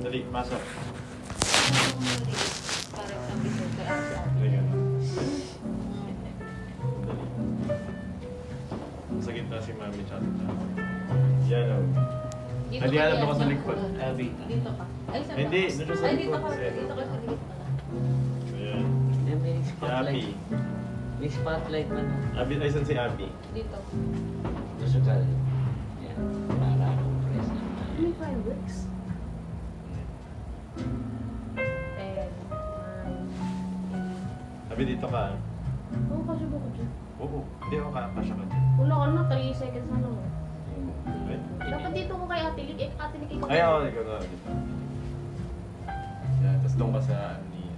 Dali, pasok. Para sa bisor ka lang sa Dali ka na. Dali. Sa gitna si Mami tsaka tata. Yan o. Dito Hindi ka hanap yan. ako sa likod. Abi. Dito ka. Ay, sa Hindi, back. doon siya sa Ay, likod. dito ka. Dito ka sa likod pala. Ayan. Yan, may Si spotlight. Abby. May spotlight man. Abby, ay saan si Abby? Dito. Gusto ka. Yan. Para akong press ng May fireworks. 10, 9, Abby, dito ka. Oo, kasi ba ko dyan? Oo. Hindi ako kakasya ka. Wala ka na, 3 seconds na lang. Ay. Dapat dito ko kay Ate Lig. Ate Lig ikaw. Ay, ako. Ikaw na. Dito. Yan. Tapos doon ka sa ni...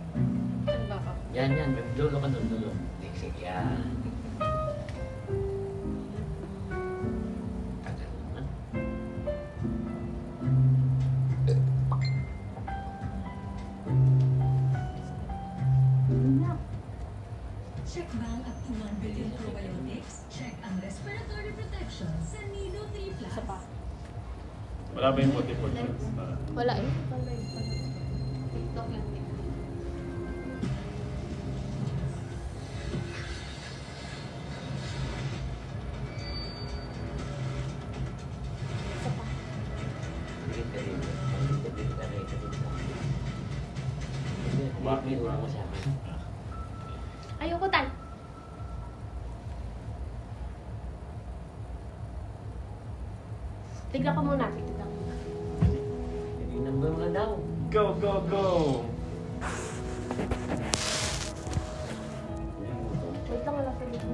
Saan ba ka? Yan, yan. Dulo ka doon, dulo. Dixit, yan. Tagal naman. Check bang at 1 billion probiotics? Check ang respiratory protection sa Nido 3 Plus. Isa pa. Wala ba yung multiple choice? Wala eh. TikTok lang. Isa pa. Dikit ka rin. Dikit ka rin. Bakit may urang mo sa akin? Ayoko tan. Tignan ka muna. Tignan ka muna. Hindi number mo na daw. Go, go, go! Wait lang, wala sa dito.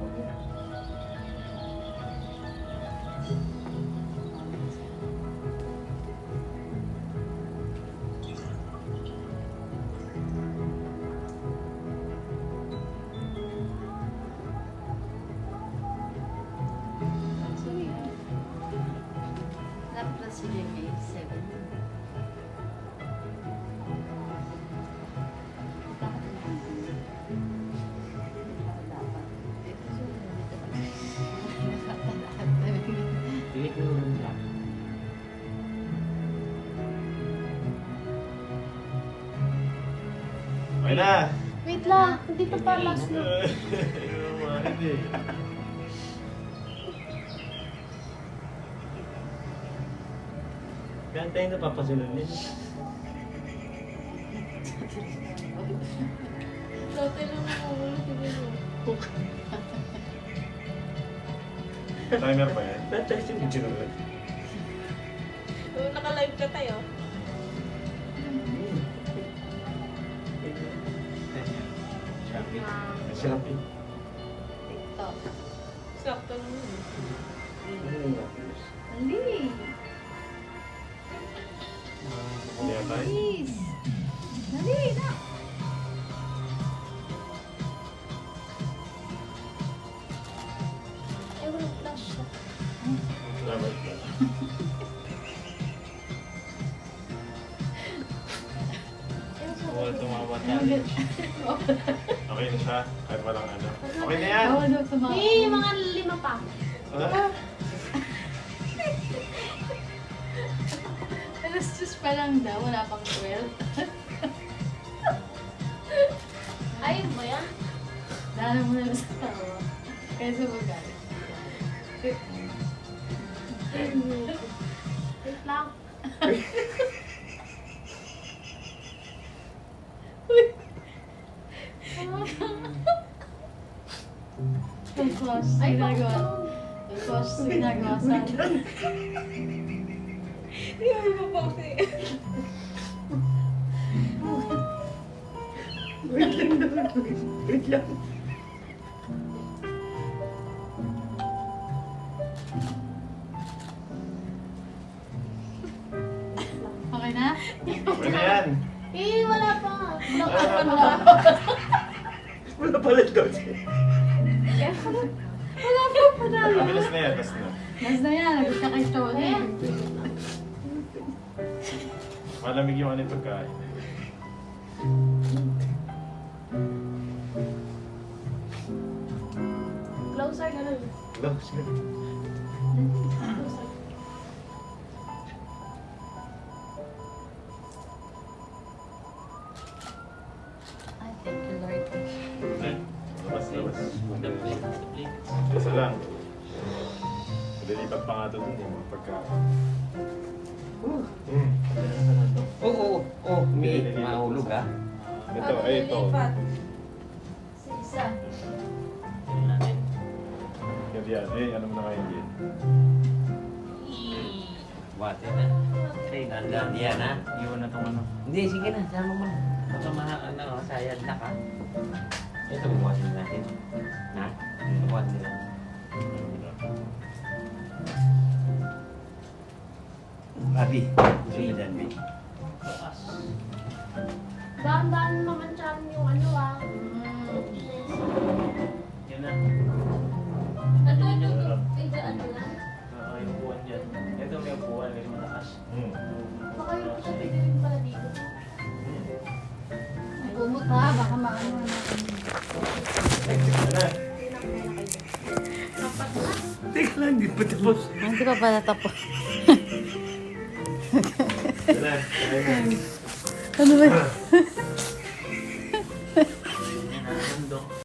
Dapat lang si Jamie, 7. Dikit mo urang mo. Okay na! Wait lang. Hindi pa pa last na. Hindi. Kaya tayo napapasunod niya. Dati lang ako. Wala tignan mo. Timer pa yan? Ba't tayo sinunod? Naka-live ka tayo. Shopee. Shopee. TikTok. Sakto lang yun. Ano yung lapis? Hindi. Hindi na tayo? Please. Dali na. Eh, walang flash. Dapat pa. Oo, tumawa tayo. Okay na siya. Kahit walang ano. Okay na yan! daw sa mga... Eh, mga 5 pa. Ah, Alas just pa lang daw, wala pang 12. Ayun ba yan? Dala mo na lang sa tawa. Kaya sa magalit. Wait lang. Ang crush Ay, ginagawa. bakit? Ang crush ginagawa sa akin. Hindi mo mapapaksi. Wait lang. Okay na? okay na yan! Eh, wala pa. Wala pa. Ah, Wala pala daw siya. Wala pa pa na. Mabilis na yan. Tapos na. Mas na yan, nagot ka kay Tony. Malamig yung ano yung pagkain. Closer, ganun. Closer. Closer. Masarap pa nga ito dun eh, pagka... Oo, may mahulog ah. Ito, ay ito. Lilipat. Sa isa. Tingnan natin. Yan, ano mo na kayo din? Wate na. Tandaan yan ha. Iwan na itong ano. Hindi, sige na, sama mo na. Baka sayad na ka. Ito, buwasin natin. Ha? Buwasin nila. Abi, gusto mo dyan, Bi? Daan-daan naman siya yung ano ah. Yan na. Ito, ay daan lang. Oo, yung upuan dyan. Ito may upuan, may malakas. Baka yung pati din pala dito. Kumot ha, baka maano na. Teka lang, di pa tapos. Hindi pa pala tapos. Yan na, ayun na. Ano ba?